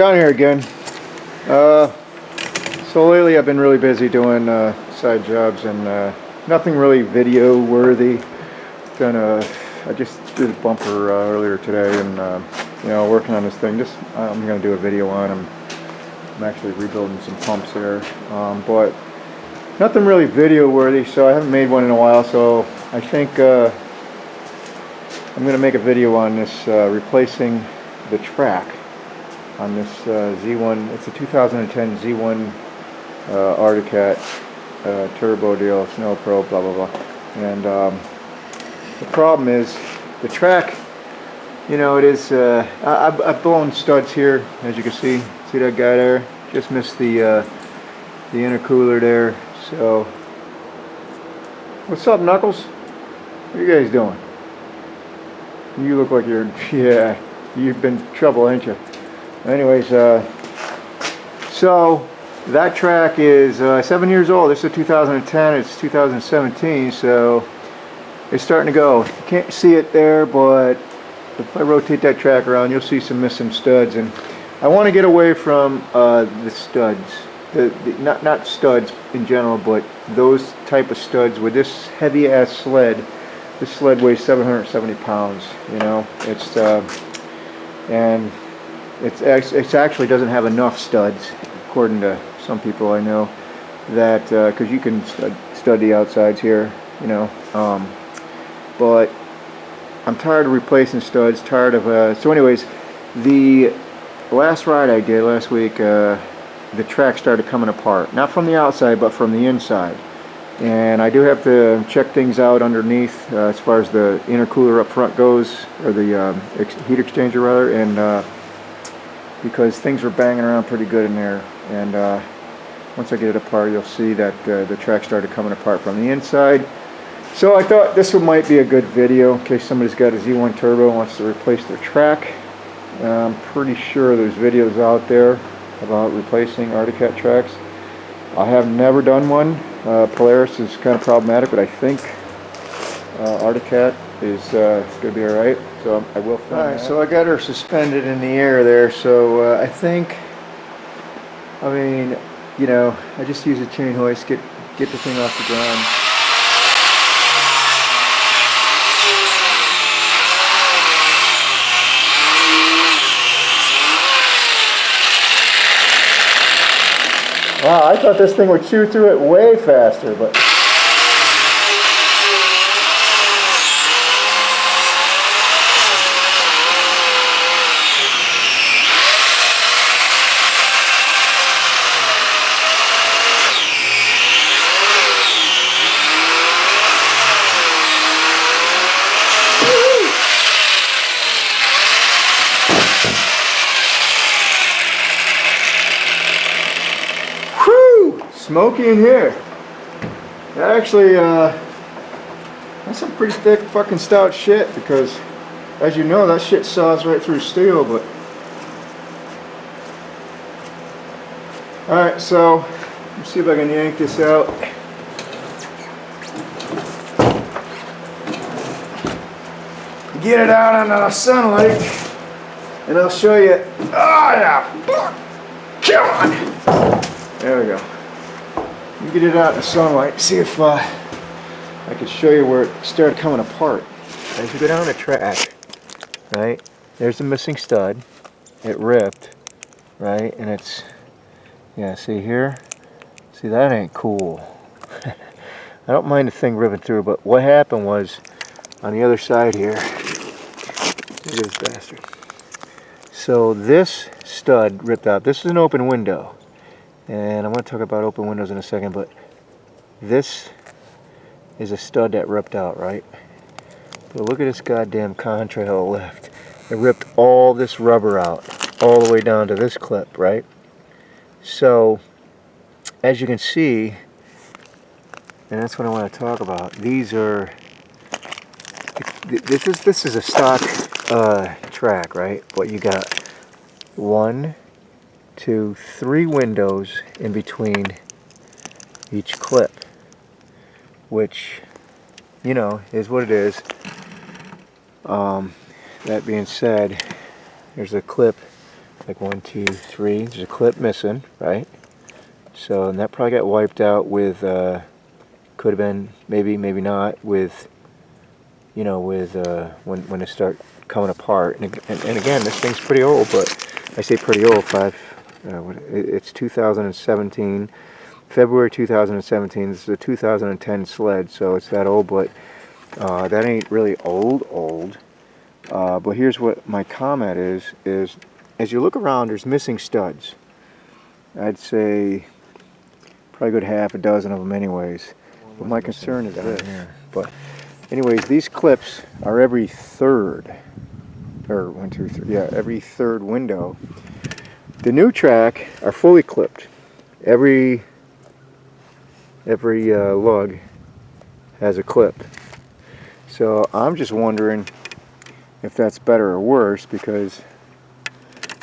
John here again. So lately I've been really busy doing side jobs and nothing really video worthy. I just did a bumper earlier today, and you know, working on this thing. I'm going to do a video on them. I'm actually rebuilding some pumps there, but nothing really video worthy. So I haven't made one in a while. So I think I'm going to make a video on this replacing the track on this Z1. It's a 2010 Z1 Artic Cat turbo deal, snow pro, blah blah blah. And the problem is the track. You know, it is. I've blown studs here, as you can see. See that guy there? Just missed the intercooler there. So, what's up, Knuckles? What are you guys doing? You look like yeah, you've been in trouble, ain't you? Anyways, so that track is 7 years old. This is 2010. It's 2017, so it's starting to go. You can't see it there, but if I rotate that track around, you'll see some missing studs. And I want to get away from the studs, not studs in general, but those type of studs with this heavy-ass sled. This sled weighs 770 pounds. You know, and it actually doesn't have enough studs, according to some people I know, that because you can stud the outsides here, you know, but I'm tired of replacing studs, tired of so anyways, the last ride I did last week, the track started coming apart, not from the outside but from the inside, and I do have to check things out underneath as far as the intercooler up front goes, or the heat exchanger rather, and because things were banging around pretty good in there. And once I get it apart, you'll see that the track started coming apart from the inside. So I thought this might be a good video in case somebody's got a Z1 turbo and wants to replace their track. I'm pretty sure there's videos out there about replacing Artic Cat tracks. I have never done one. Polaris is kind of problematic, but I think Artic Cat is going to be alright. So I will film. Alright, so I got her suspended in the air there, so I think, I mean, you know, I just use a chain hoist, get the thing off the ground. Wow, I thought this thing would chew through it way faster, but smoky in here. Actually, that's some pretty thick fucking stout shit, because as you know, that shit saws right through steel. But alright, so let's see if I can yank this out. Get it out under the sunlight and I'll show you. Oh yeah, come on. There we go. You get it out in the sunlight, see if I can show you where it started coming apart. As you go down the track, right, there's the missing stud. It ripped, right, and it's, yeah, see here? See, that ain't cool. I don't mind the thing ripping through, but what happened was, on the other side here, look at this bastard. So this stud ripped out. This is an open window. And I'm going to talk about open windows in a second, but this is a stud that ripped out, right? But look at this goddamn contrail left. It ripped all this rubber out, all the way down to this clip, right? So, as you can see, and that's what I want to talk about, these are, this is a stock track, right? But you got 1, 2, 3 windows in between each clip, which, you know, is what it is. That being said, there's a clip like 1, 2, 3. There's a clip missing, right? So, and that probably got wiped out with, could have been, maybe not, with, you know, with, when it start coming apart. And again, this thing's pretty old, but I say pretty old, it's 2017, February 2017. This is a 2010 sled, so it's that old, but that ain't really old. But here's what my comment is as you look around, there's missing studs. I'd say probably a good half a dozen of them anyways. But my concern is this. But anyways, these clips are every third, or 1, 2, 3, yeah, every third window. The new track are fully clipped. Every lug has a clip. So I'm just wondering if that's better or worse, because,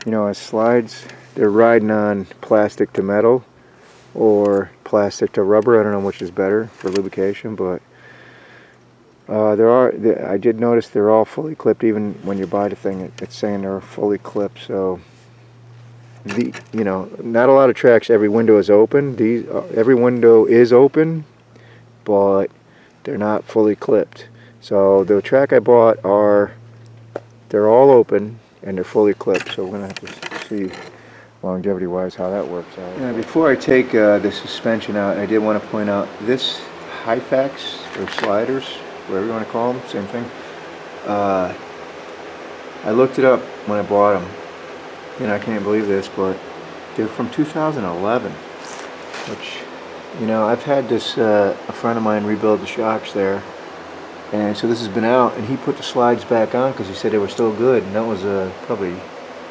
you know, as slides, they're riding on plastic to metal or plastic to rubber. I don't know which is better for lubrication, but I did notice they're all fully clipped. Even when you buy the thing, it's saying they're fully clipped. So you know, not a lot of tracks every window is open. Every window is open, but they're not fully clipped. So the track I bought they're all open and they're fully clipped. So we're gonna have to see longevity wise how that works out. Yeah, before I take the suspension out, I did want to point out this Hyfax, or sliders, whatever you want to call them, same thing. I looked it up when I bought them, and I can't believe this, but they're from 2011, which, you know, I've had this, a friend of mine rebuild the shocks there, and so this has been out, and he put the slides back on because he said they were still good, and that was probably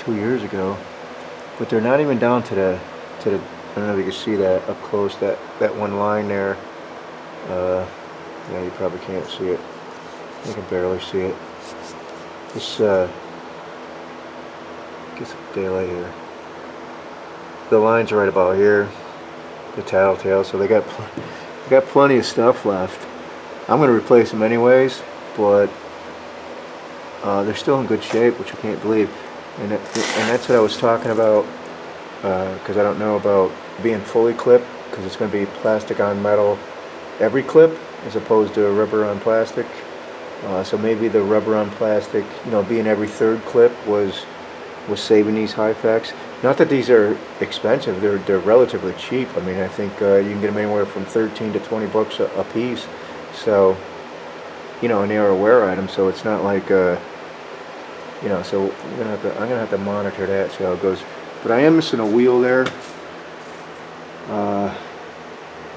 2 years ago. But they're not even down to the I don't know if you can see that up close, that one line there. Yeah, you probably can't see it. You can barely see it. This get some daylight here. The lines are right about here. The tattletale, so they got plenty of stuff left. I'm going to replace them anyways, but they're still in good shape, which I can't believe. And that's what I was talking about, because I don't know about being fully clipped, because it's going to be plastic on metal every clip as opposed to rubber on plastic. So maybe the rubber on plastic, you know, being every third clip was saving these Hyfax. Not that these are expensive; they're relatively cheap. I mean, I think you can get them anywhere from 13 to 20 bucks a piece. So, you know, and they are a wear item, so it's not like you know, so I'm gonna have to monitor that, see how it goes. But I am missing a wheel there.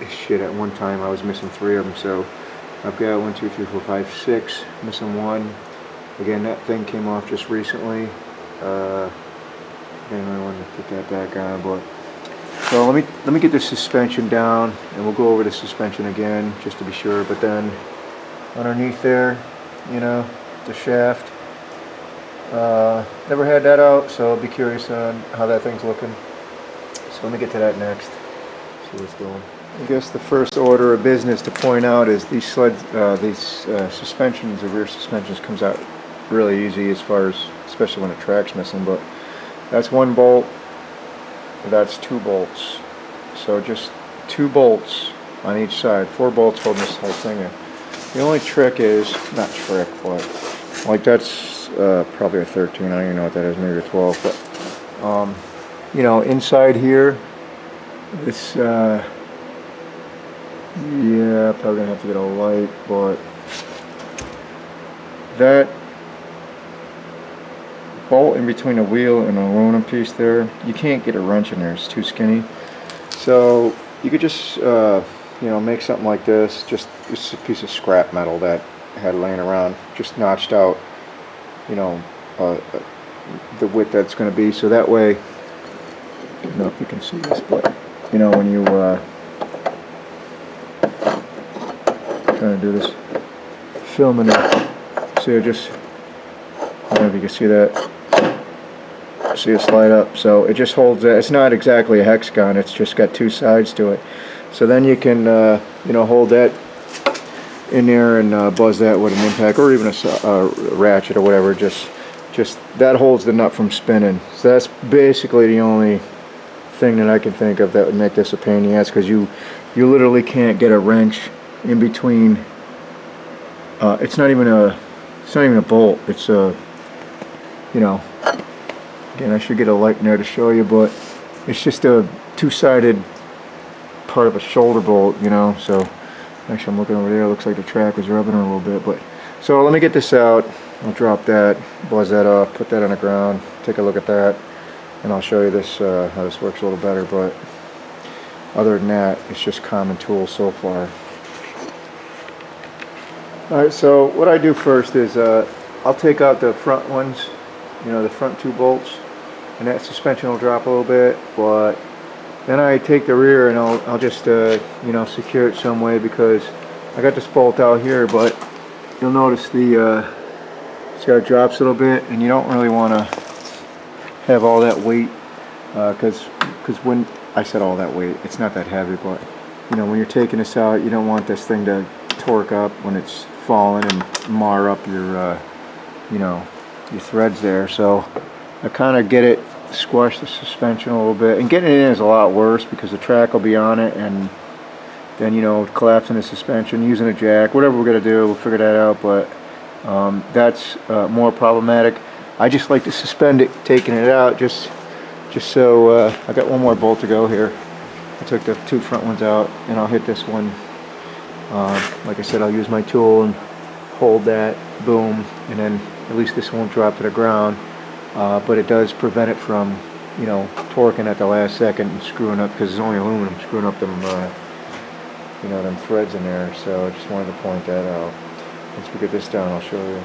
Shit, at one time I was missing 3 of them, so I've got 1, 2, 3, 4, 5, 6, missing 1. Again, that thing came off just recently. I want to put that back on, but so let me get the suspension down, and we'll go over the suspension again just to be sure. But then underneath there, you know, the shaft. Never had that out, so I'll be curious on how that thing's looking. So let me get to that next. See what's going. I guess the first order of business to point out is these suspensions, the rear suspensions, comes out really easy as far as, especially when the track's missing. But that's 1 bolt, that's 2 bolts. So just 2 bolts on each side, 4 bolts holding this whole thing in. The only trick is, not trick, but like that's probably a 13, I don't even know what that is, maybe a 12, but you know, inside here, this yeah, probably gonna have to get a light, but that bolt in between the wheel and the aluminum piece there, you can't get a wrench in there, it's too skinny. So you could just you know, make something like this, just a piece of scrap metal that I had laying around, just notched out, you know, the width that's going to be, so that way, I don't know if you can see this, but you know, when you trying to do this filming it, so just, I don't know if you can see that, see it slide up, so it just holds that. It's not exactly a hexagon, it's just got 2 sides to it, so then you can you know, hold that in there and buzz that with an impact, or even a ratchet or whatever, just just that holds the nut from spinning. So that's basically the only thing that I can think of that would make this a pain in the ass, because you literally can't get a wrench in between. It's not even a bolt. It's a, you know, again, I should get a light in there to show you, but it's just a two-sided part of a shoulder bolt, you know. So actually I'm looking over there, it looks like the track was rubbing her a little bit. But so let me get this out. I'll drop that, buzz that off, put that on the ground, take a look at that, and I'll show you this how this works a little better. But other than that, it's just common tools so far. Alright, so what I do first is I'll take out the front ones, you know, the front two bolts, and that suspension will drop a little bit, but then I take the rear and I'll just you know, secure it some way, because I got this bolt out here, but you'll notice the it's got drops a little bit, and you don't really want to have all that weight, because when I said all that weight, it's not that heavy, but you know, when you're taking this out, you don't want this thing to torque up when it's falling and mar up your you know, your threads there. So I kind of get it, squash the suspension a little bit, and getting it in is a lot worse because the track will be on it, and then, you know, collapsing the suspension, using a jack, whatever we're gonna do, we'll figure that out. But that's more problematic. I just like to suspend it, taking it out, just so I got one more bolt to go here. I took the two front ones out, and I'll hit this one. Like I said, I'll use my tool and hold that, boom, and then at least this won't drop to the ground, but it does prevent it from, you know, torquing at the last second and screwing up, because it's only aluminum, screwing up them, you know, them threads in there. So I just wanted to point that out. Once we get this down, I'll show you.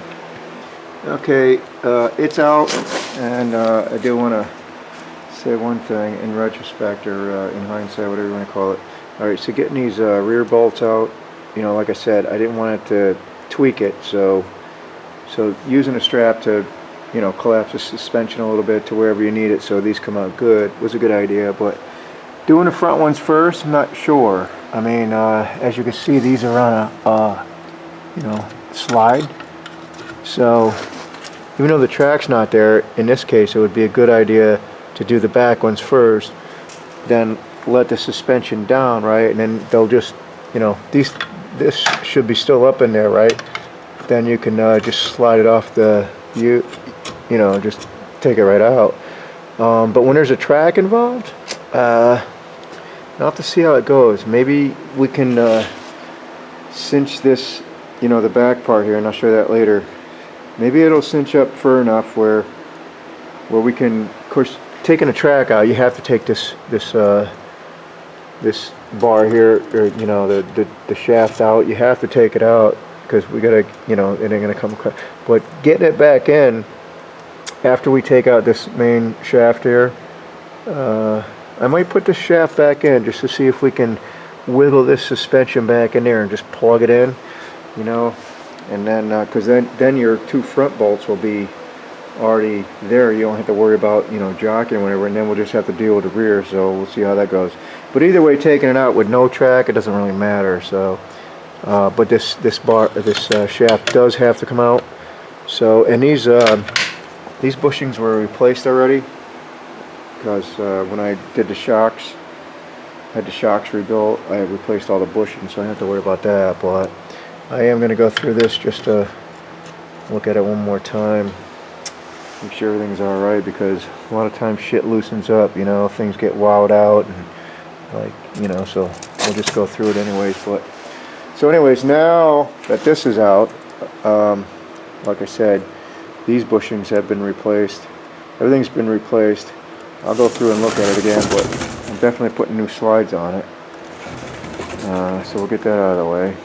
Okay, it's out, and I do want to say one thing in retrospect, or in hindsight, whatever you want to call it. Alright, so getting these rear bolts out, you know, like I said, I didn't want it to tweak it, so using a strap to, you know, collapse the suspension a little bit to wherever you need it so these come out good was a good idea. But doing the front ones first, I'm not sure. I mean, as you can see, these are on a you know, slide, so even though the track's not there, in this case it would be a good idea to do the back ones first, then let the suspension down, right, and then they'll just, you know, this should be still up in there, right? Then you can just slide it off the, you know, just take it right out. But when there's a track involved, I'll have to see how it goes. Maybe we can cinch this, you know, the back part here, and I'll show you that later. Maybe it'll cinch up far enough where we can, of course, taking a track out, you have to take this bar here, or, you know, the shaft out. You have to take it out, because we gotta, you know, it ain't gonna come across. But getting it back in after we take out this main shaft here, I might put the shaft back in just to see if we can wiggle this suspension back in there and just plug it in, you know, and then because then your two front bolts will be already there. You don't have to worry about, you know, jocking or whatever, and then we'll just have to deal with the rear. So we'll see how that goes. But either way, taking it out with no track, it doesn't really matter. So but this shaft does have to come out. So, and these bushings were replaced already, because when I did the shocks, I had the shocks rebuilt. I replaced all the bushings, so I don't have to worry about that. But I am going to go through this just to look at it one more time, make sure everything's all right, because a lot of times shit loosens up, you know, things get wowed out, and like, you know, so we'll just go through it anyways. But so anyways, now that this is out, like I said, these bushings have been replaced. Everything's been replaced. I'll go through and look at it again, but I'm definitely putting new slides on it. So we'll get that out of the way.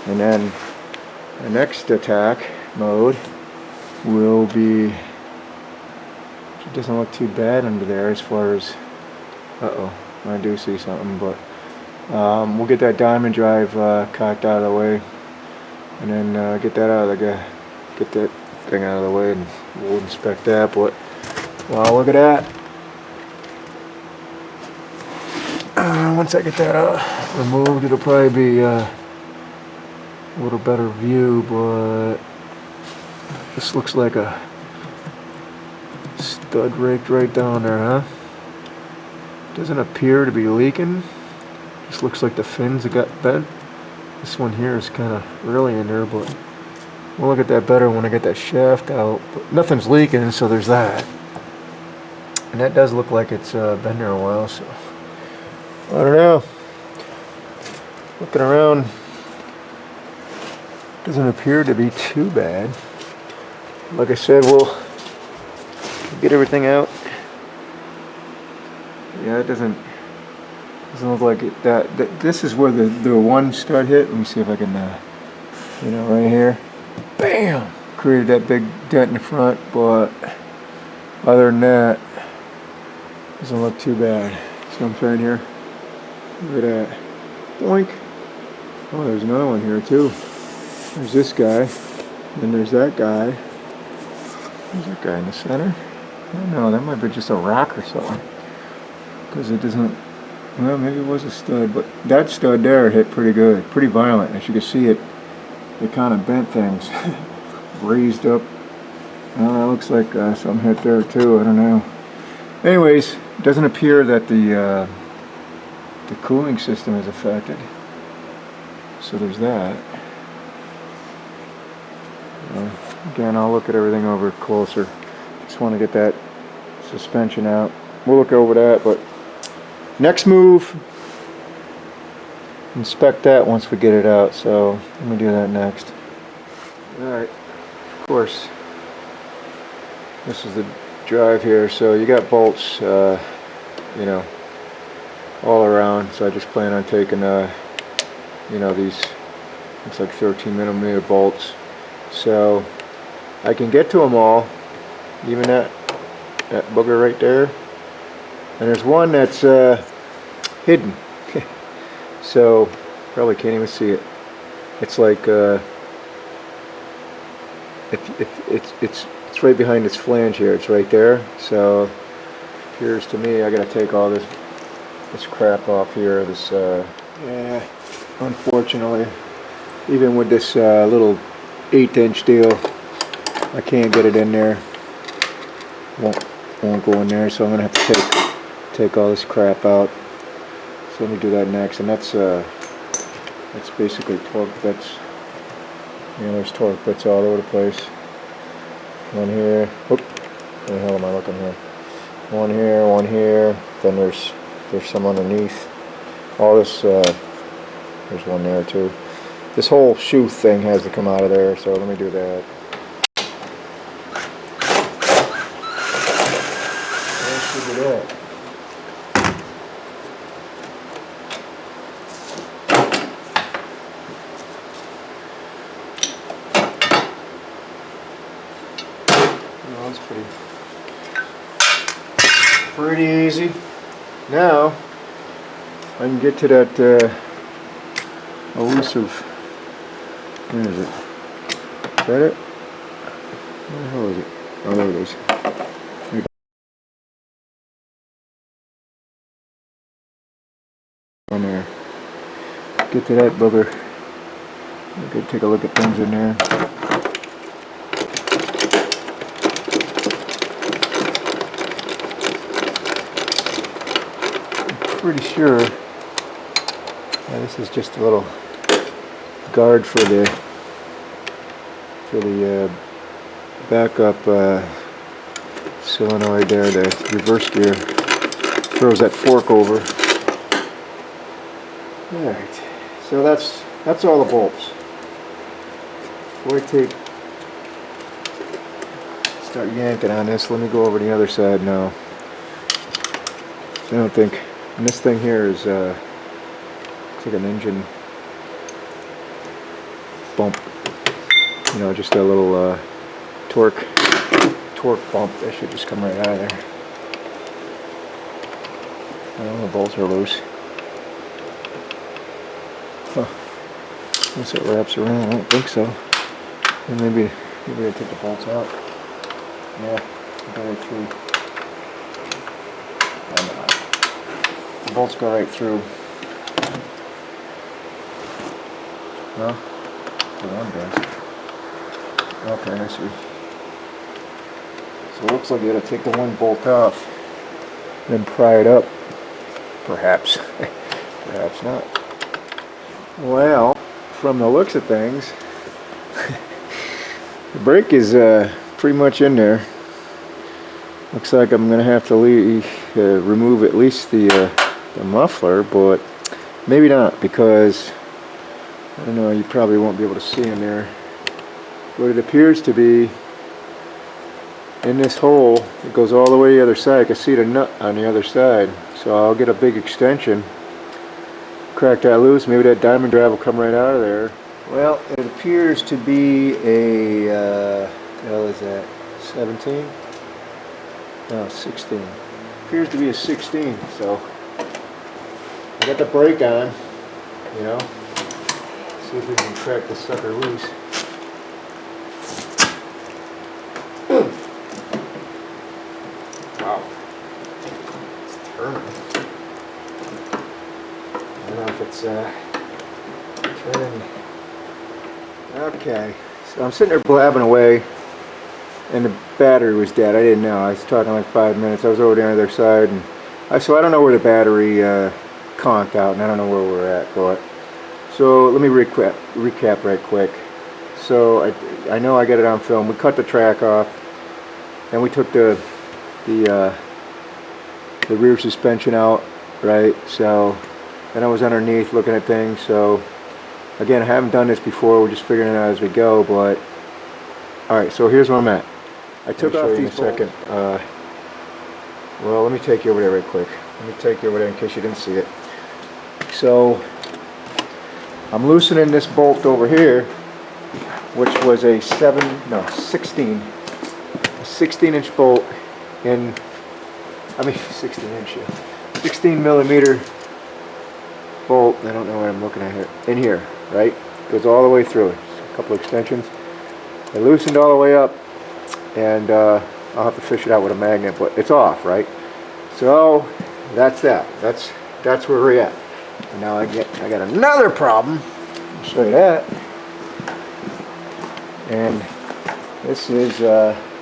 And then the next attack mode will be, it doesn't look too bad under there as far as, I do see something, but we'll get that diamond drive cocked out of the way, and then get that out of the get that thing out of the way, and we'll inspect that. But wow, look at that! Once I get that removed, it'll probably be a little better view. But this looks like a Stud raked right down there, huh? Doesn't appear to be leaking. Just looks like the fins have got bent. This one here is kind of really in there, but we'll look at that better when I get that shaft out. But nothing's leaking, so there's that. And that does look like it's been there a while, so I don't know. Looking around, doesn't appear to be too bad. Like I said, we'll get everything out. Yeah, it doesn't look like it. This is where the one stud hit. Let me see if I can, you know, right here. Bam! Created that big dent in the front, but other than that, doesn't look too bad. See what I'm saying here? Look at that. Boink. Oh, there's another one here too. There's this guy. Then there's that guy. There's that guy in the center. I don't know, that might be just a rock or something. Because it doesn't, well, maybe it was a stud, but that stud there hit pretty good, pretty violent. As you can see, it kind of bent things, raised up. It looks like something hit there too, I don't know. Anyways, it doesn't appear that the cooling system is affected. So there's that. Again, I'll look at everything over closer. Just want to get that suspension out. We'll look over that, but next move, inspect that once we get it out. So let me do that next. Alright, of course, this is the drive here. So you got bolts, you know, all around. So I just plan on taking, you know, these, looks like 13mm bolts. So I can get to them all, even that booger right there. And there's one that's hidden, so probably can't even see it. It's like it's right behind its flange here. It's right there. So it appears to me I gotta take all this crap off here. This yeah, unfortunately, even with this little 1/8" deal, I can't get it in there. Won't go in there, so I'm gonna have to take all this crap out. So let me do that next, and that's basically torque bits. You know, there's torque bits all over the place. One here. Whoop. Where the hell am I looking here? One here, one here. Then there's some underneath. All this. There's one there too. This whole shoe thing has to come out of there, so let me do that. Where should we do it? Well, that's pretty easy. Now I can get to that elusive. Where is it? Is that it? Where the hell is it? Oh, there it is. On there. Get to that booger. We could take a look at things in there. I'm pretty sure. Yeah, this is just a little guard for the backup solenoid there, the reverse gear. Throws that fork over. Alright, so that's all the bolts. Before I start yanking on this, let me go over the other side now. I don't think, and this thing here is looks like an engine bump, you know, just a little torque bump that should just come right out of there. Well, the bolts are loose. Huh. Unless it wraps around, I don't think so. And maybe I take the bolts out. Yeah, go right through. The bolts go right through. Well, the one does. Okay, I see. So it looks like you gotta take the one bolt off, then pry it up. Perhaps. Perhaps not. Well, from the looks of things, the brake is pretty much in there. Looks like I'm gonna have to remove at least the muffler, but maybe not, because I don't know, you probably won't be able to see in there. But it appears to be in this hole. It goes all the way to the other side. I can see the nut on the other side. So I'll get a big extension, crack that loose. Maybe that diamond drive will come right out of there. Well, it appears to be a, what the hell is that, 17? No, 16. Appears to be a 16, so I got the brake on, you know. See if we can crack this sucker loose. Wow. It's turning. I don't know if it's turning. Okay. So I'm sitting there blabbing away, and the battery was dead. I didn't know. I was talking like 5 minutes. I was over there on the other side, and so I don't know where the battery conked out, and I don't know where we're at. But so let me recap right quick. So I know I got it on film. We cut the track off, and we took the rear suspension out, right? So then I was underneath looking at things. So again, I haven't done this before. We're just figuring it out as we go. But all right. So here's where I'm at. I took off these second. Well, let me take you over there right quick. Let me take you over there in case you didn't see it. So I'm loosening this bolt over here, which was a 16 inch bolt in, 16 millimeter bolt. I don't know what I'm looking at here. In here, right? Goes all the way through it. A couple extensions. I loosened all the way up, and I'll have to fish it out with a magnet, but it's off, right? So that's that. That's where we're at. And now I got another problem. I'll show you that. And this is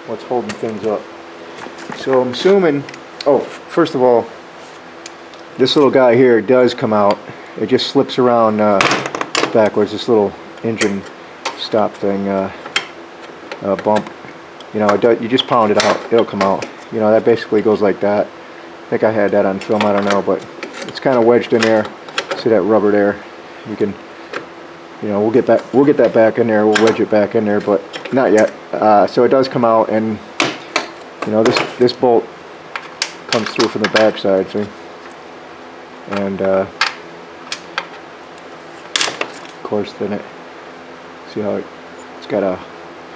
what's holding things up. So I'm assuming, first of all, this little guy here does come out. It just slips around backwards, this little engine stop thing, bump. You know, you just pound it out, it'll come out. You know, that basically goes like that. I think I had that on film, I don't know, but it's kind of wedged in there. See that rubber there? You can, you know, we'll get that back in there. We'll wedge it back in there, but not yet. So it does come out, and you know, this bolt comes through from the back side, see? And of course, then see how it's got a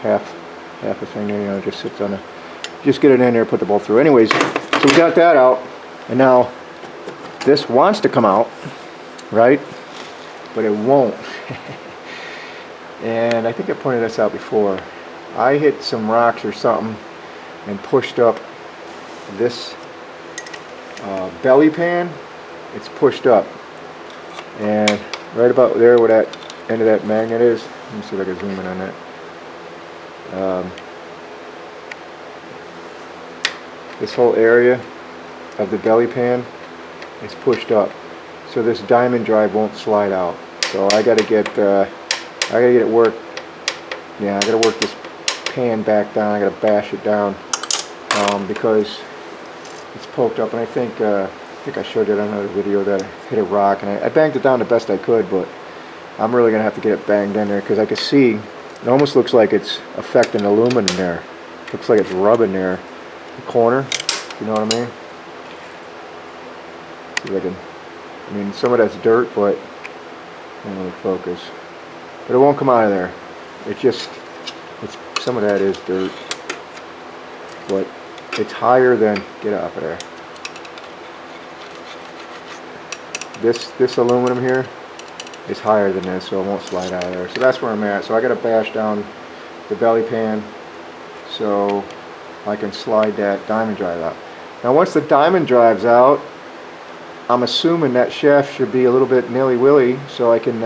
half a thing there, you know, it just sits on just get it in there, put the bolt through. Anyways, so we got that out, and now this wants to come out, right? But it won't. And I think I pointed this out before. I hit some rocks or something and pushed up this belly pan. It's pushed up, and right about there where that end of that magnet is, let me see if I can zoom in on that. This whole area of the belly pan is pushed up, so this diamond drive won't slide out. So I gotta get it worked. Yeah, I gotta work this pan back down. I gotta bash it down because it's poked up, and I think I showed it on another video that I hit a rock, and I banged it down the best I could, but I'm really gonna have to get it banged in there because I can see it almost looks like it's affecting aluminum there. Looks like it's rubbing there, the corner. You know what I mean? See if I can. I mean, some of that's dirt, but I don't really focus. But it won't come out of there. Some of that is dirt, but it's higher than, get out of there. This aluminum here is higher than this, so it won't slide out of there. So that's where I'm at. So I got to bash down the belly pan so I can slide that diamond drive out. Now once the diamond drive's out, I'm assuming that shaft should be a little bit nilly-willy, so I can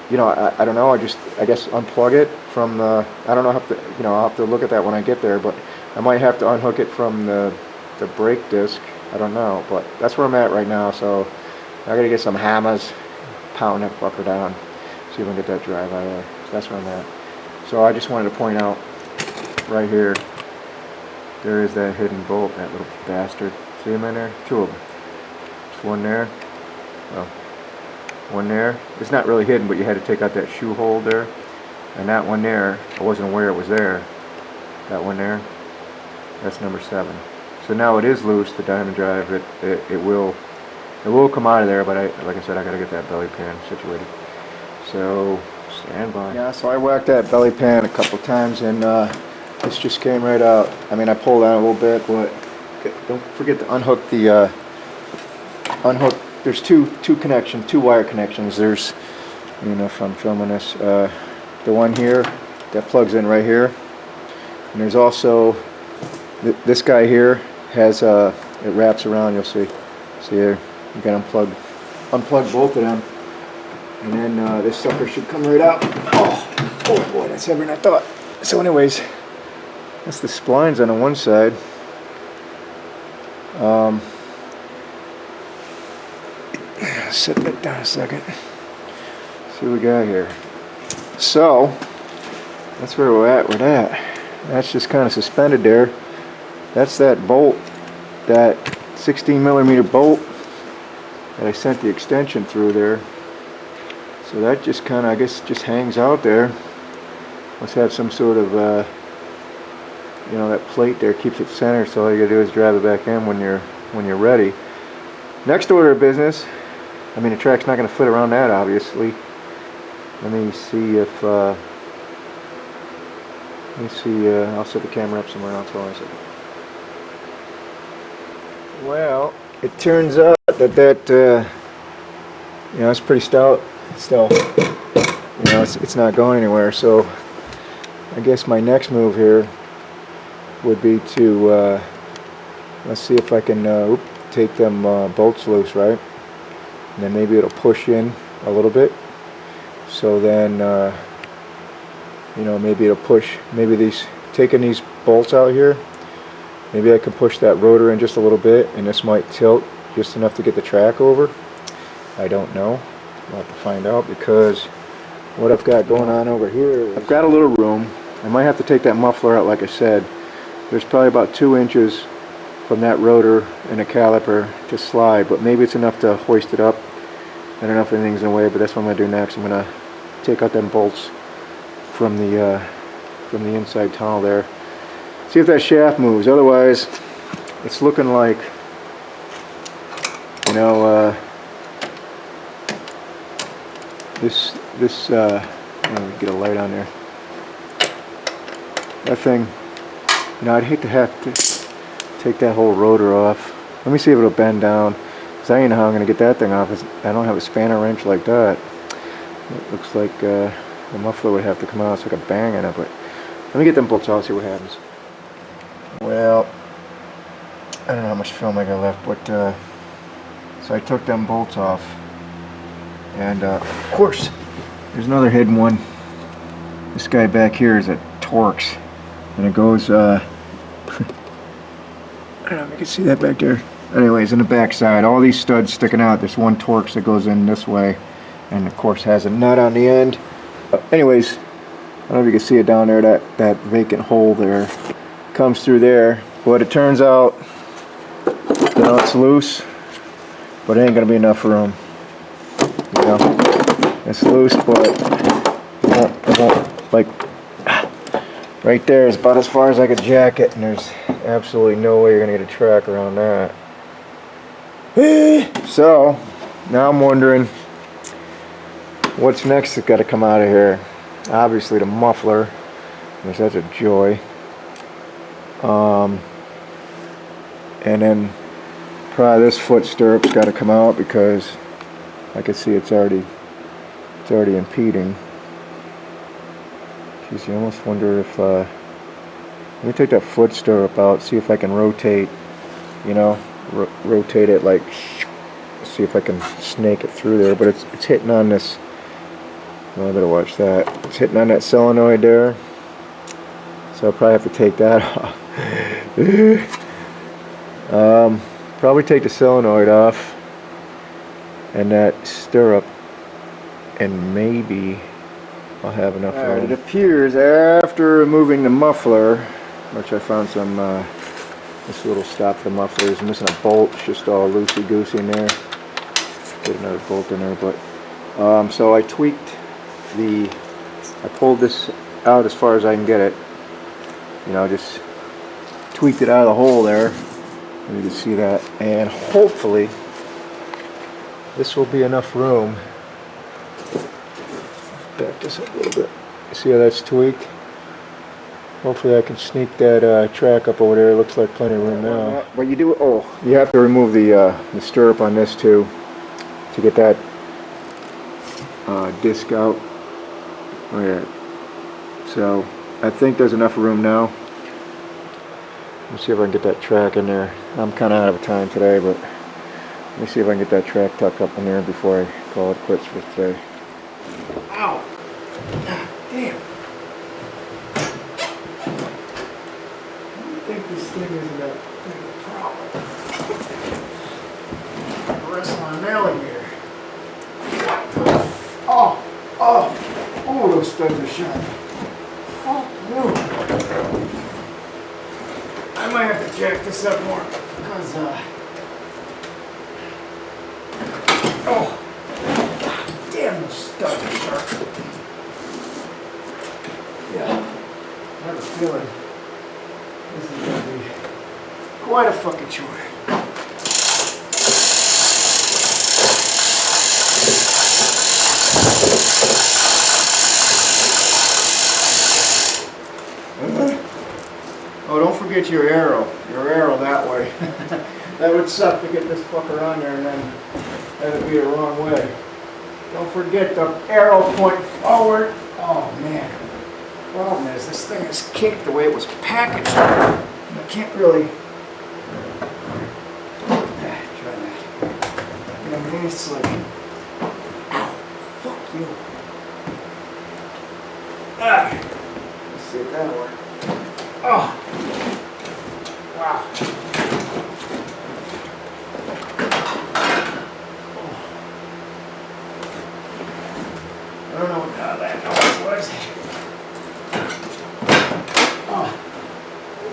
you know, I don't know. I guess unplug it from the. I don't know. I'll have to look at that when I get there. But I might have to unhook it from the brake disc. I don't know. But that's where I'm at right now. So I gotta get some hammers, pound that fucker down, see if I can get that drive out of there. So that's where I'm at. So I just wanted to point out right here. There is that hidden bolt, that little bastard. See him in there? Two of them. Just one there. Oh. One there. It's not really hidden, but you had to take out that shoe hole there. And that one there, I wasn't aware it was there. That one there, that's number 7. So now it is loose, the diamond drive. It will come out of there, but like I said, I gotta get that belly pan situated. So stand by. Yeah, so I whacked that belly pan a couple times, and this just came right out. I mean, I pulled out a little bit, but don't forget to unhook the There's two wire connections. There's, I don't know if I'm filming this, the one here that plugs in right here, and there's also this guy here has it wraps around. You'll see here. You can unplug both of them, and then this sucker should come right out. Oh boy, that's heavier than I thought. So anyways, that's the splines on the one side. Set that down a second. See what we got here. So that's where we're at with that. That's just kind of suspended there. That's that bolt, that 16mm bolt that I sent the extension through there. So that just kind of, I guess, just hangs out there. Must have some sort of, you know, that plate there keeps it centered. So all you gotta do is drive it back in when you're ready. Next order of business. I mean, the track's not going to fit around that, obviously. Let me see if, I'll set the camera up somewhere else. Hold on a second. Well, it turns out that you know, it's pretty stout still. You know, it's not going anywhere. So I guess my next move here would be to, let's see if I can take them bolts loose, right? And then maybe it'll push in a little bit. So then, you know, maybe it'll push, taking these bolts out here, maybe I can push that rotor in just a little bit, and this might tilt just enough to get the track over. I don't know. I'll have to find out, because what I've got going on over here, I've got a little room. I might have to take that muffler out, like I said. There's probably about 2 inches from that rotor and a caliper to slide, but maybe it's enough to hoist it up. I don't know if anything's in the way, but that's what I'm going to do next. I'm going to take out them bolts from the inside tunnel there. See if that shaft moves. Otherwise, it's looking like, you know, this let me get a light on there. That thing, you know, I'd hate to have to take that whole rotor off. Let me see if it'll bend down. Because I ain't know how I'm going to get that thing off. I don't have a spanner wrench like that. It looks like the muffler would have to come out so I can bang on it. But let me get them bolts out, see what happens. Well, I don't know how much film I got left, but so I took them bolts off. And of course, there's another hidden one. This guy back here is a Torx. And it goes, I don't know if you can see that back there. Anyways, in the back side, all these studs sticking out. There's one Torx that goes in this way, and of course has a nut on the end. Anyways, I don't know if you can see it down there, that vacant hole there comes through there. But it turns out, you know, it's loose, but it ain't gonna be enough room. You know, it's loose, but it won't, like, right there is about as far as I could jack it, and there's absolutely no way you're gonna get a track around that. So now I'm wondering what's next that's got to come out of here. Obviously the muffler, which that's a joy. And then probably this foot stirrup's got to come out, because I can see it's already impeding. Geez, you almost wonder if let me take that foot stirrup out, see if I can rotate, you know, rotate it, like, see if I can snake it through there. But it's hitting on this Well, I better watch that. It's hitting on that solenoid there. So I'll probably have to take that off. Probably take the solenoid off and that stirrup, and maybe I'll have enough room. Alright, it appears after removing the muffler, which I found some, this little stop for the muffler is missing a bolt. It's just all loosey-goosey in there. Get another bolt in there, but so I tweaked I pulled this out as far as I can get it. You know, just tweaked it out of the hole there. You can see that, and hopefully this will be enough room. Back this up a little bit. See how that's tweaked? Hopefully I can sneak that track up over there. It looks like plenty of room now. But you do, you have to remove the stirrup on this too to get that disc out. Oh yeah. So I think there's enough room now. Let's see if I can get that track in there. I'm kind of out of time today, but let me see if I can get that track tucked up in there before I call it quits for today. Ow! God damn! I don't think this thing isn't that big of a problem. Wrestling an alligator. Oh, those studs are shiny. Fuck no. I might have to jack this up more because, oh, God damn, those studs are sharp. Yeah, I have a feeling this is going to be quite a fucking chore. Oh, don't forget your arrow that way. That would suck to get this fucker on there and then that would be the wrong way. Don't forget the arrow point forward. Oh man. Problem is this thing is kicked the way it was packaged. I can't really try that. You know what I mean? It's like, ow, fuck you. Let's see if that'll work. Oh! Wow. I don't know what that noise was. Oh,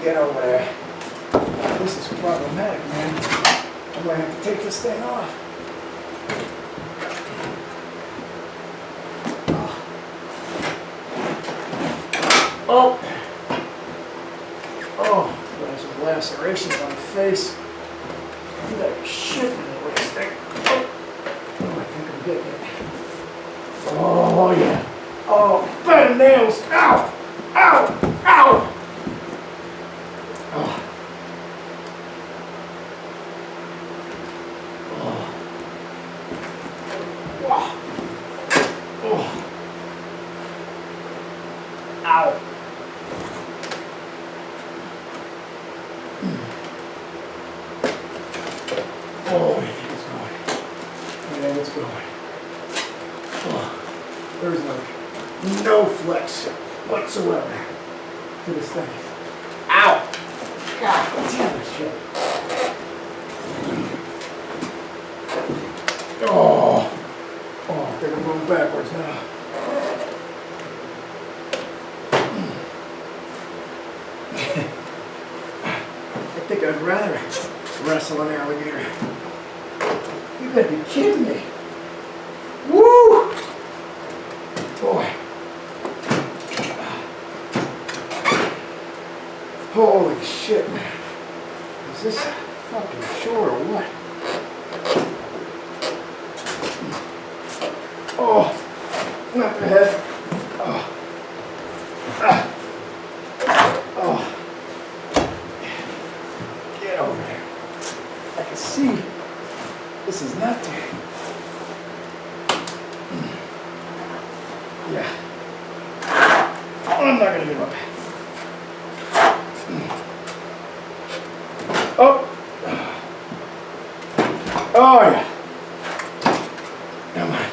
get over there. This is problematic, man. I'm going to have to take this thing off. Oh! Oh, there's some lacerations on the face. Look at that shit in this thing. Oh, I think I'm getting it. Oh, yeah. Oh, better nails. Ow! Ow! Ow! Oh. Oh. Wow. Oh. Ow. Oh, I think it's going. Yeah, it's going. Oh, there's no flex whatsoever to this thing. Ow! God damn it, shit. Oh, I think I'm going backwards now. I think I'd rather wrestle an alligator. You gotta be kidding me. Woo! Boy. Holy shit, man. Is this a fucking chore or what? Oh, not the head. Oh. Oh. Get over there. I can see this is not there. Yeah. Oh, I'm not gonna give up. Oh. Oh yeah. Come on.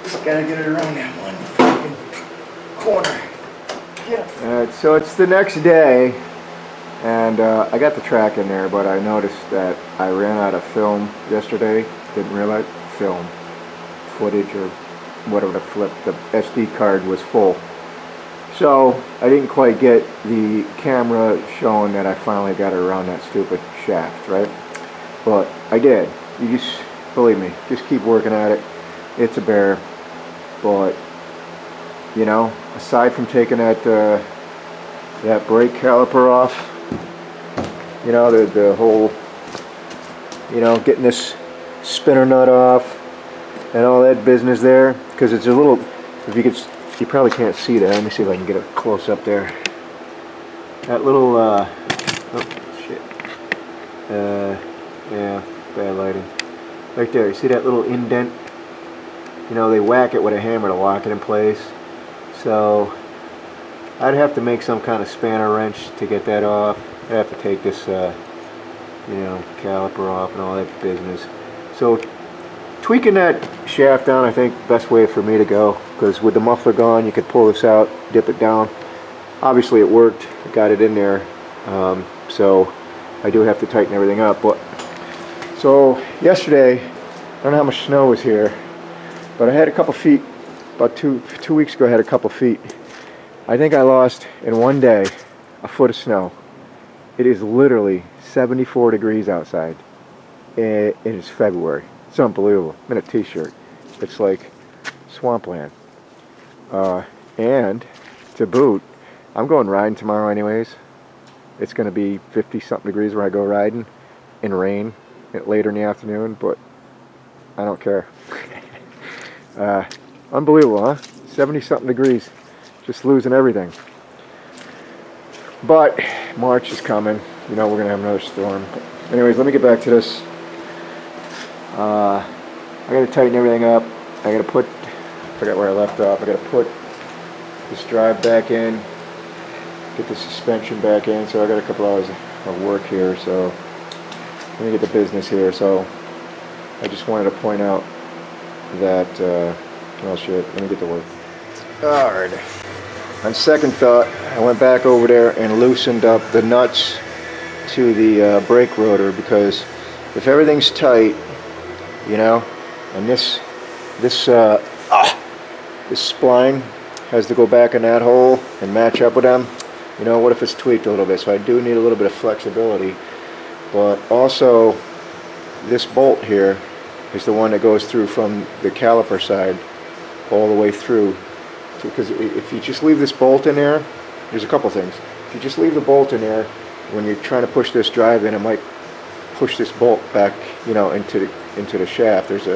Just gotta get it around that one corner. Alright, so it's the next day, and I got the track in there, but I noticed that I ran out of film yesterday. Didn't realize film footage or whatever the flip. The SD card was full, so I didn't quite get the camera showing that I finally got it around that stupid shaft, right? But I did. You just believe me. Just keep working at it. It's a bear, but you know, aside from taking that that brake caliper off, you know, the whole, you know, getting this spinner nut off and all that business there, because it's a little, if you could, you probably can't see that. Let me see if I can get a close up there. That little oh shit, yeah, bad lighting. Right there, you see that little indent? You know, they whack it with a hammer to lock it in place. So I'd have to make some kind of spanner wrench to get that off. I'd have to take this, you know, caliper off and all that business. So tweaking that shaft down, I think best way for me to go, because with the muffler gone, you could pull this out, dip it down. Obviously, it worked. I got it in there, so I do have to tighten everything up. But so yesterday, I don't know how much snow was here, but I had a couple feet. About two weeks ago, I had a couple feet. I think I lost in one day a foot of snow. It is literally 74 degrees outside. It is February. It's unbelievable. I'm in a t-shirt. It's like swampland. And to boot, I'm going riding tomorrow anyways. It's going to be 50-something degrees where I go riding in rain later in the afternoon, but I don't care. Unbelievable, huh? 70-something degrees. Just losing everything. But March is coming. You know, we're going to have another storm. But anyways, let me get back to this. I got to tighten everything up. I got to put, I forgot where I left off. I got to put this drive back in. Get the suspension back in. So I got a couple hours of work here. So let me get the business here. So I just wanted to point out that... oh shit, let me get to work. Alright. On second thought, I went back over there and loosened up the nuts to the brake rotor, because if everything's tight, you know, and this spline has to go back in that hole and match up with them, you know, what if it's tweaked a little bit? So I do need a little bit of flexibility, but also this bolt here is the one that goes through from the caliper side all the way through, because if you just leave this bolt in there, there's a couple things. If you just leave the bolt in there, when you're trying to push this drive in, it might push this bolt back, you know, into the shaft. There's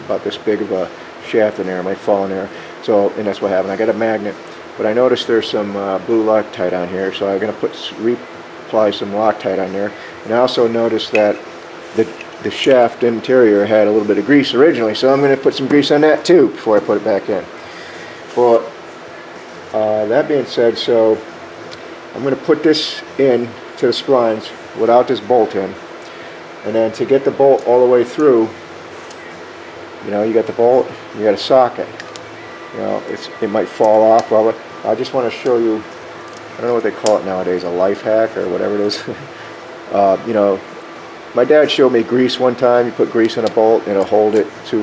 about this big of a shaft in there. It might fall in there. So, and that's what happened. I got a magnet, but I noticed there's some blue Loctite on here, so I'm gonna reapply some Loctite on there. And I also noticed that the shaft interior had a little bit of grease originally, so I'm going to put some grease on that too before I put it back in. But that being said, so I'm going to put this in to the splines without this bolt in, and then to get the bolt all the way through, you know, you got the bolt, you got a socket. You know, it might fall off. Well, I just want to show you, I don't know what they call it nowadays, a life hack or whatever it is. You know, my dad showed me grease one time. You put grease in a bolt and it'll hold it to,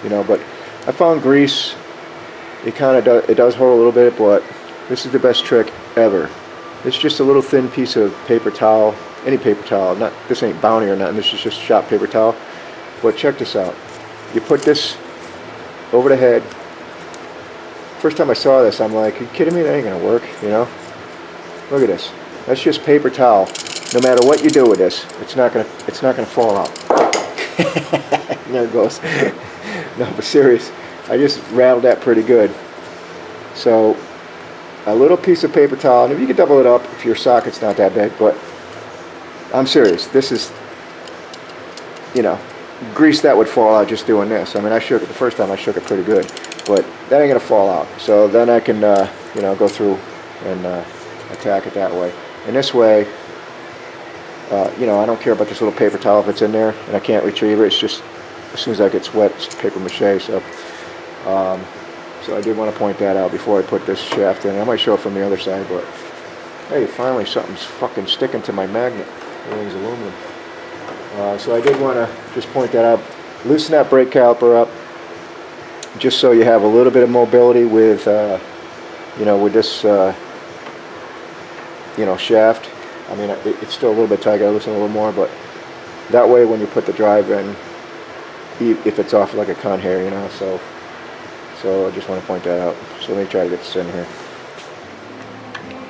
you know, but I found grease, it kind of does hold a little bit, but this is the best trick ever. It's just a little thin piece of paper towel, any paper towel, not, this ain't Bounty or nothing, this is just shop paper towel. But check this out. You put this over the head. First time I saw this, I'm like, are you kidding me? That ain't gonna work, you know? Look at this. That's just paper towel. No matter what you do with this, it's not gonna fall out. There it goes. No, but serious, I just rattled that pretty good. So a little piece of paper towel, and if you can double it up if your socket's not that big, but I'm serious. This is, you know, grease that would fall out just doing this. I mean, I shook it the first time. I shook it pretty good, but that ain't gonna fall out. So then I can, you know, go through and attack it that way. And this way, you know, I don't care about this little paper towel if it's in there and I can't retrieve it. It's just, as soon as that gets wet, it's paper mache. So So I did want to point that out before I put this shaft in. I might show it from the other side, but hey, finally something's fucking sticking to my magnet. Everything's aluminum. So I did want to just point that out. Loosen that brake caliper up, just so you have a little bit of mobility with, you know, with this, you know, shaft. I mean, it's still a little bit tight. I gotta loosen a little more, but that way, when you put the drive in, if it's off like a con hair, you know. So I just want to point that out. So let me try to get this in here.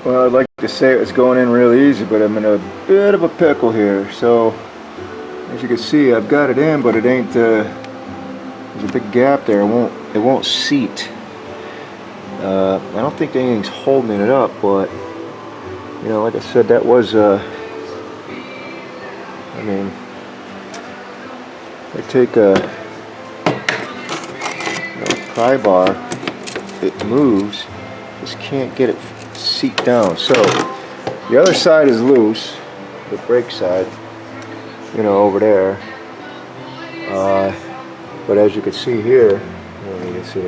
Well, I'd like to say it was going in really easy, but I'm in a bit of a pickle here. So as you can see, I've got it in, but it ain't. There's a big gap there. It won't seat. I don't think anything's holding it up, but you know, like I said, that was. I mean, I take a pry bar. It moves. Just can't get it seat down. So the other side is loose, the brake side, you know, over there. But as you can see here, you can see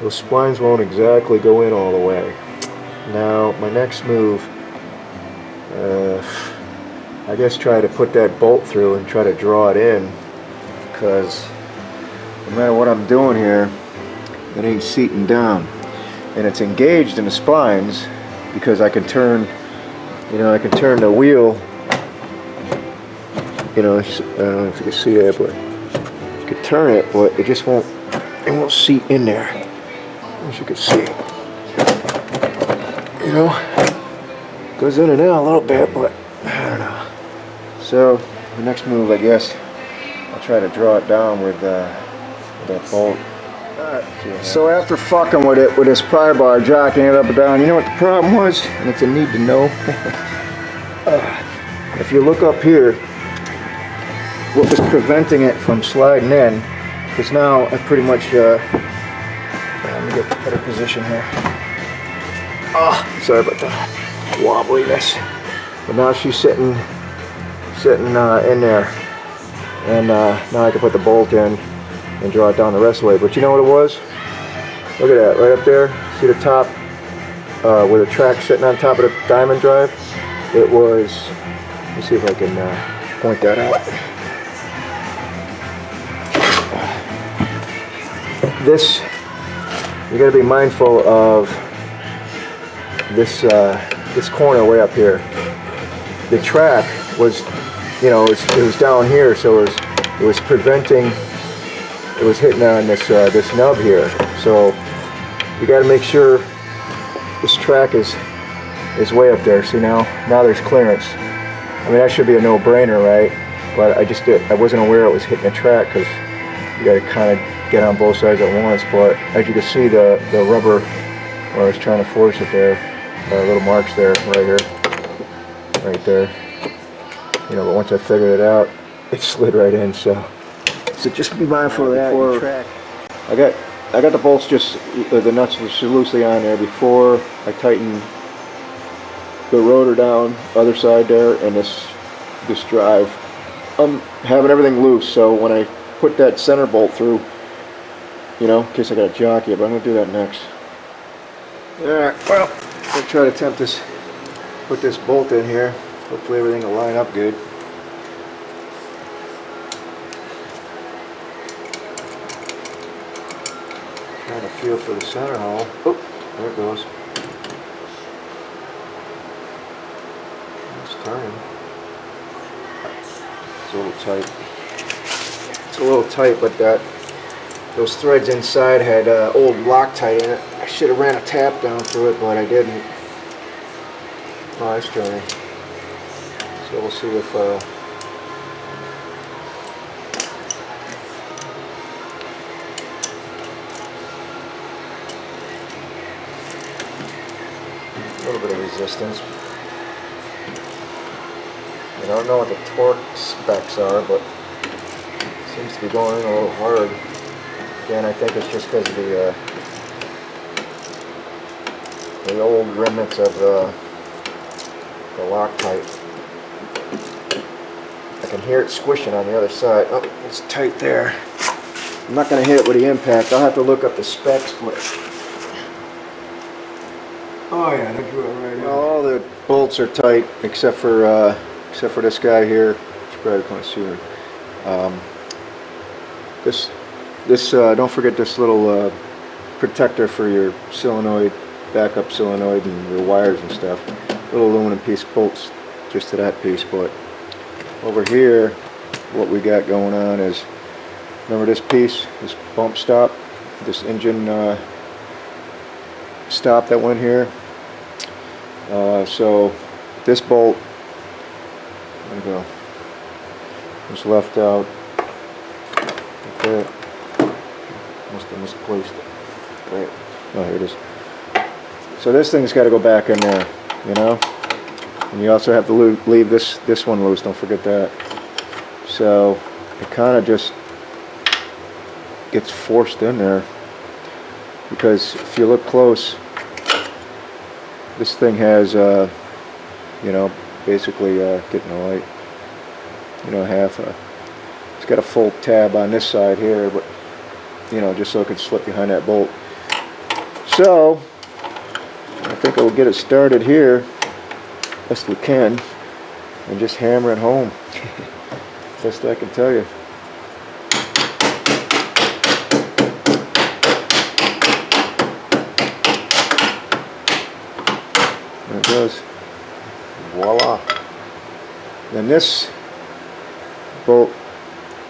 those splines won't exactly go in all the way. Now my next move, I guess try to put that bolt through and try to draw it in, because no matter what I'm doing here, it ain't seating down. And it's engaged in the splines because I can turn, you know, I can turn the wheel, you know, I don't know if you can see that, but you can turn it, but it just won't seat in there, as you can see. You know, goes in and out a little bit, but I don't know. So the next move, I guess, I'll try to draw it down with that bolt. So after fucking with it with this pry bar, jacking it up and down, you know what the problem was? And it's a need to know. If you look up here, what was preventing it from sliding in, because now I pretty much, let me get a better position here. Sorry about the wobbliness. But now she's sitting in there, and now I can put the bolt in and draw it down the rest of the way. But you know what it was? Look at that, right up there. See the top, where the track's sitting on top of the diamond drive? It was, let me see if I can point that out. This, you gotta be mindful of this, this corner way up here. The track was, you know, it was down here, so it was preventing. It was hitting on this this nub here, so you got to make sure this track is way up there. See, now there's clearance. I mean, that should be a no-brainer, right? But I wasn't aware it was hitting the track, because you got to kind of get on both sides at once. But as you can see, the rubber where I was trying to force it there, little marks there, right there. You know, but once I figured it out, it slid right in. So just be mindful of that. I got the bolts, just the nuts just loosely on there before I tighten the rotor down, other side there, and this drive. I'm having everything loose, so when I put that center bolt through, you know, in case I got a jockey, but I'm gonna do that next. Alright, well, I'll try to put this bolt in here. Hopefully everything will line up good. Trying to feel for the center hole. Oh, there it goes. It's turning. It's a little tight. It's a little tight, but those threads inside had old Loctite in it. I should have ran a tap down through it, but I didn't. Oh, it's turning. So we'll see if a little bit of resistance. I don't know what the torque specs are, but it seems to be going in a little hard. Again, I think it's just because of the old remnants of the Loctite. I can hear it squishing on the other side. Oh, it's tight there. I'm not going to hit it with the impact. I'll have to look up the specs, but oh yeah, they drew it right in. Well, all the bolts are tight except for this guy here. You probably can't see it. This don't forget this little protector for your solenoid, backup solenoid, and your wires and stuff. Little aluminum piece bolts just to that piece. But over here, what we got going on is, remember this piece, this bump stop, this engine stop that went here. So this bolt, there we go, was left out. Okay. Must have misplaced it. Right. Oh, here it is. So this thing's got to go back in there, you know. And you also have to leave this one loose. Don't forget that. So it kind of just gets forced in there, because if you look close, this thing has, you know, basically getting the light, you know, it's got a full tab on this side here, but you know, just so it can slip behind that bolt. So I think I'll get it started here best we can and just hammer it home. Best I can tell you. There it goes. Voila. Then this bolt,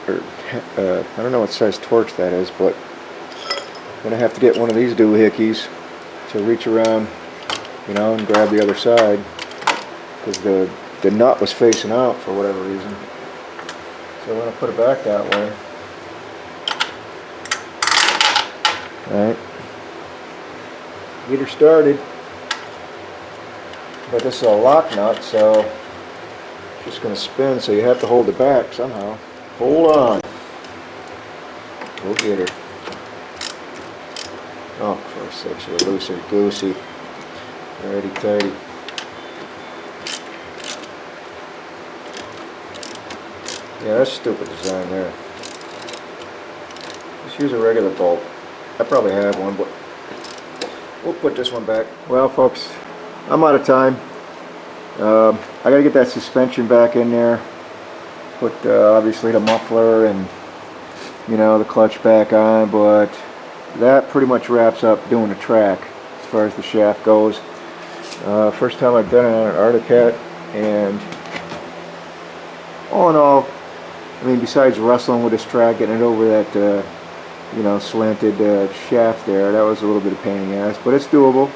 or I don't know what size Torx that is, but I'm going to have to get one of these doohickeys to reach around, you know, and grab the other side, because the nut was facing out for whatever reason. So I'm going to put it back that way. Alright. Get her started. But this is a lock nut, so it's just going to spin, so you have to hold it back somehow. Hold on. Go get her. Oh, for Christ's sake, you're loosey goosey. Righty tighty. Yeah, that's stupid design there. Just use a regular bolt. I probably have one, but we'll put this one back. Well, folks, I'm out of time. I gotta get that suspension back in there. Put obviously the muffler and, you know, the clutch back on, but that pretty much wraps up doing the track as far as the shaft goes. First time I've done it on an Artic Cat, and all in all, I mean, besides wrestling with this track, getting it over that you know, slanted shaft there, that was a little bit of pain in the ass, but it's doable.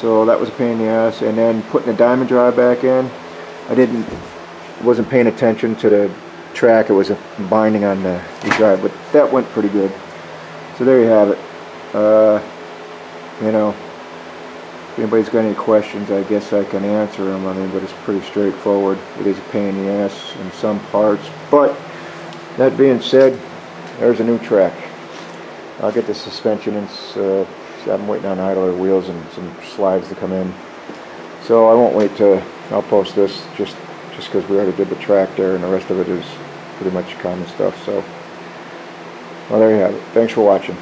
So that was a pain in the ass. And then putting the diamond drive back in, wasn't paying attention to the track. It was a binding on the drive, but that went pretty good. So there you have it. You know, if anybody's got any questions, I guess I can answer them. I mean, but it's pretty straightforward. It is a pain in the ass in some parts, but that being said, there's a new track. I'll get the suspension and I'm waiting on idler wheels and some slides to come in. So I won't wait to, I'll post this just because we already did the track there, and the rest of it is pretty much common stuff. So, well, there you have it. Thanks for watching.